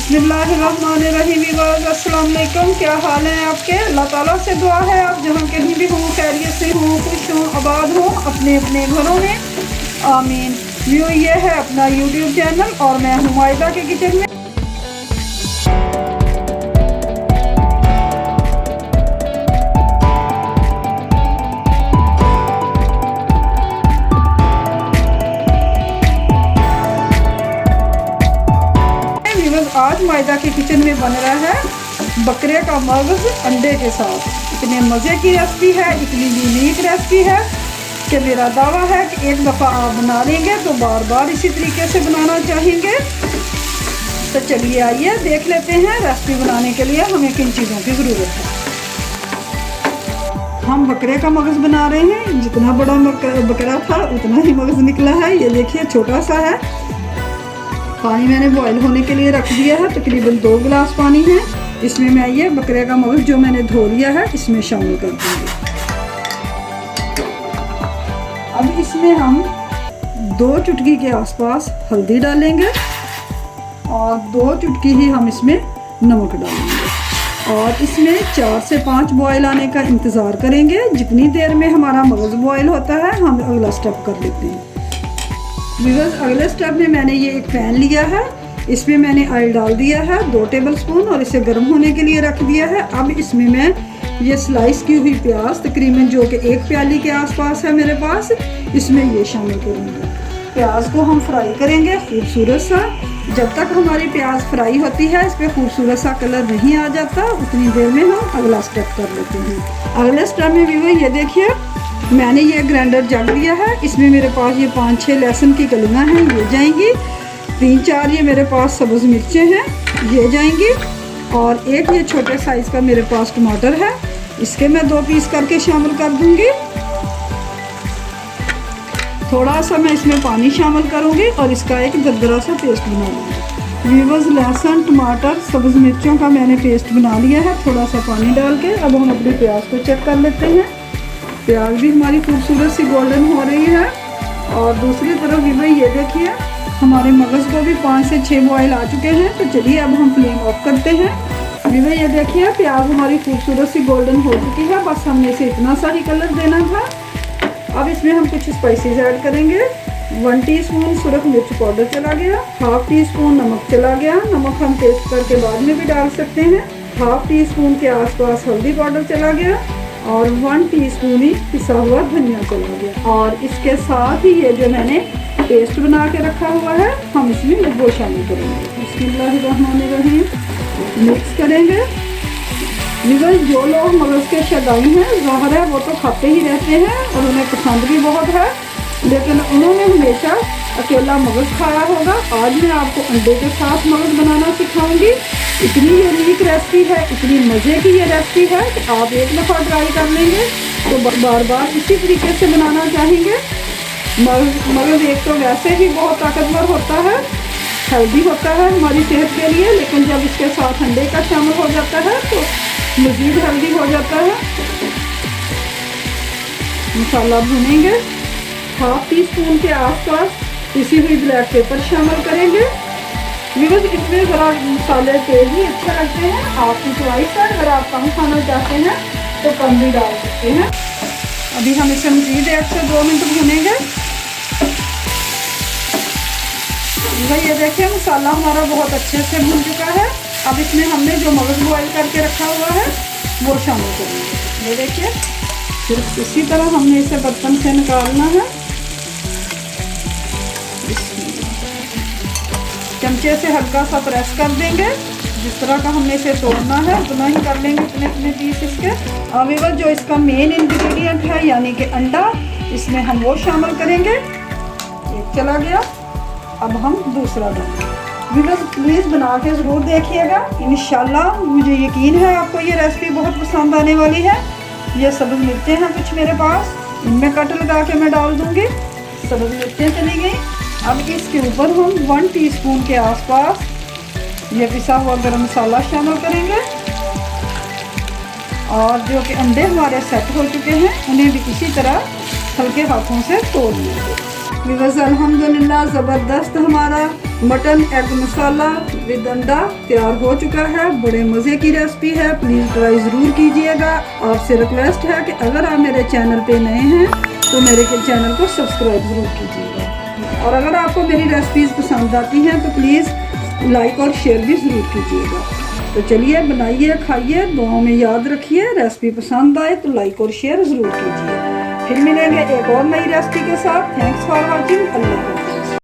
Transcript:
बिस्मिल्लाहिर्रहमानिर्रहीम। अस्सलाम वालेकुम। क्या हाल है आपके? अल्लाह ताला से दुआ है आप जहाँ कहीं भी हों खैरियत से हों, खुश हों, आबाद हों अपने अपने घरों में, आमीन। व्यू ये है अपना यूट्यूब चैनल और मैं हूँ मायदा के किचन में। आज मायदा के किचन में बन रहा है बकरे का मगज़ अंडे के साथ। इतने मज़े की रेसिपी है, इतनी यूनिक रेसिपी है कि मेरा दावा है कि एक दफ़ा आप बना लेंगे तो बार बार इसी तरीके से बनाना चाहेंगे। तो चलिए आइए देख लेते हैं रेसिपी बनाने के लिए हमें किन चीज़ों की ज़रूरत है। हम बकरे का मगज़ बना रहे हैं। जितना बड़ा बकरा था उतना ही मगज़ निकला है। ये देखिए छोटा सा है। पानी मैंने बॉईल होने के लिए रख दिया है, तकरीबन 2 गिलास पानी है। इसमें मैं ये बकरे का मगज़ जो मैंने धो लिया है इसमें शामिल कर दूँगी। अब इसमें हम 2 चुटकी के आसपास हल्दी डालेंगे और 2 चुटकी ही हम इसमें नमक डालेंगे और इसमें 4 से 5 बॉईल आने का इंतज़ार करेंगे। जितनी देर में हमारा मगज़ बॉईल होता है हम अगला स्टेप कर लेते हैं। व्यूअर्स, अगले स्टेप में मैंने ये एक पैन लिया है, इसमें मैंने ऑयल डाल दिया है 2 टेबलस्पून और इसे गर्म होने के लिए रख दिया है। अब इसमें मैं ये स्लाइस की हुई प्याज तकरीबन जो कि 1 प्याली के आसपास है मेरे पास, इसमें ये शामिल करूँगी। प्याज को हम फ्राई करेंगे खूबसूरत सा। जब तक हमारी प्याज फ्राई होती है, इस पर खूबसूरत सा कलर नहीं आ जाता, उतनी देर में हम अगला स्टेप कर लेते हैं। अगले स्टेप में व्यूअर ये देखिए मैंने ये ग्राइंडर जग लिया है। इसमें मेरे पास ये 5-6 लहसुन की कलियाँ हैं, ये जाएंगी। 3-4 ये मेरे पास सब्ज़ मिर्चें हैं, ये जाएंगी। और एक ये छोटे साइज़ का मेरे पास टमाटर है, इसके मैं 2 पीस करके शामिल कर दूंगी। थोड़ा सा मैं इसमें पानी शामिल करूंगी और इसका एक दरदरा सा पेस्ट बना लूँगी। व्यूअर्स, लहसुन, टमाटर, सब्ज़ मिर्चों का मैंने पेस्ट बना लिया है थोड़ा सा पानी डाल के। अब हम अपने प्याज को चेक कर लेते हैं। प्याज भी हमारी खूबसूरत सी गोल्डन हो रही है। और दूसरी तरफ भी भाई ये देखिए हमारे मगज़ को भी 5 से 6 बॉयल आ चुके हैं। तो चलिए अब हम फ्लेम ऑफ करते हैं। अभी भाई ये देखिए प्याज हमारी खूबसूरत सी गोल्डन हो चुकी है। बस हमने इसे इतना सा ही कलर देना था। अब इसमें हम कुछ स्पाइसेस ऐड करेंगे। 1 टीस्पून सुरख मिर्च पाउडर चला गया, 1/2 टीस्पून नमक चला गया। नमक हम टेस्ट करके बाद में भी डाल सकते हैं। 1/2 टीस्पून के आसपास हल्दी पाउडर चला गया और 1 टीस्पून ही पिसा हुआ धनिया चला गया। और इसके साथ ही ये जो मैंने पेस्ट बना के रखा हुआ है हम इसमें वो शामिल करेंगे। बिस्मिल्लाहिर्रहमानिर्रहीम। मिक्स करेंगे। निगल जो लोग मगज़ के शौकीन हैं, ज़ाहिर है वो तो खाते ही रहते हैं और उन्हें पसंद भी बहुत है, लेकिन उन्होंने हमेशा अकेला मगज़ खाया होगा। आज मैं आपको अंडे के साथ मगज़ बनाना सिखाऊंगी। इतनी यूनिक रेसिपी है, इतनी मज़े की ये रेसिपी है कि आप एक दफ़ा ट्राई कर लेंगे तो बार बार इसी तरीके से बनाना चाहेंगे। मगज़ एक तो वैसे ही बहुत ताकतवर होता है, हेल्दी होता है हमारी सेहत के लिए, लेकिन जब इसके साथ अंडे का शामिल हो जाता है तो मज़ीद हेल्दी हो जाता है। मसाला भुनेंगे। 1/2 टीस्पून के आसपास पिसी हुई ब्लैक पेपर शामिल करेंगे। व्यूअर्स, इसमें ज़रा मसाले तेज़ ही अच्छे लगते हैं, आपकी चॉइस है। अगर आप कम खाना चाहते हैं तो कम भी डाल सकते हैं। अभी हम इसे मज़ीद 1 से 2 मिनट भुनेंगे। भाई ये देखिए मसाला हमारा बहुत अच्छे से भुन चुका है। अब इसमें हमने जो मगज़ बॉयल करके रखा हुआ है वो शामिल करेंगे। ये देखिए सिर्फ इसी तरह हमने इसे बर्तन से निकालना है। चमचे से हल्का सा प्रेस कर देंगे। जिस तरह का हमने इसे तोड़ना है उतना ही कर लेंगे, इतने पीस इसके। अवेलेबल जो इसका मेन इंग्रेडिएंट है यानी कि अंडा, इसमें हम वो शामिल करेंगे। एक चला गया, अब हम दूसरा डालेंगे। व्यूअर्स, प्लीज़ बना के ज़रूर देखिएगा। इंशाल्लाह मुझे यकीन है आपको ये रेसिपी बहुत पसंद आने वाली है। ये सब्ज़ मिर्चें हैं कुछ मेरे पास, इनमें कट लगा के मैं डाल दूँगी। सब्ज़ मिर्चें चली गई। अब इसके ऊपर हम 1 टीस्पून के आसपास ये पिसा हुआ गरम मसाला शामिल करेंगे। और जो कि अंडे हमारे सेट हो चुके हैं उन्हें भी इसी तरह हल्के हाथों से तोड़ लेंगे। व्यूअर्स अल्हम्दुलिल्लाह ज़बरदस्त हमारा मटन एग मसाला विद अंडा तैयार हो चुका है। बड़े मज़े की रेसिपी है, प्लीज़ ट्राई ज़रूर कीजिएगा। आपसे रिक्वेस्ट है कि अगर आप मेरे चैनल पे नए हैं तो मेरे चैनल को सब्सक्राइब ज़रूर कीजिएगा, और अगर आपको मेरी रेसिपीज़ पसंद आती हैं तो प्लीज़ लाइक और शेयर भी ज़रूर कीजिएगा। तो चलिए बनाइए, खाइए, दुआओं में याद रखिए। रेसिपी पसंद आए तो लाइक और शेयर ज़रूर कीजिए। फिर मिलेंगे एक और नई रेसिपी के साथ। Thanks for watching. अल्लाह।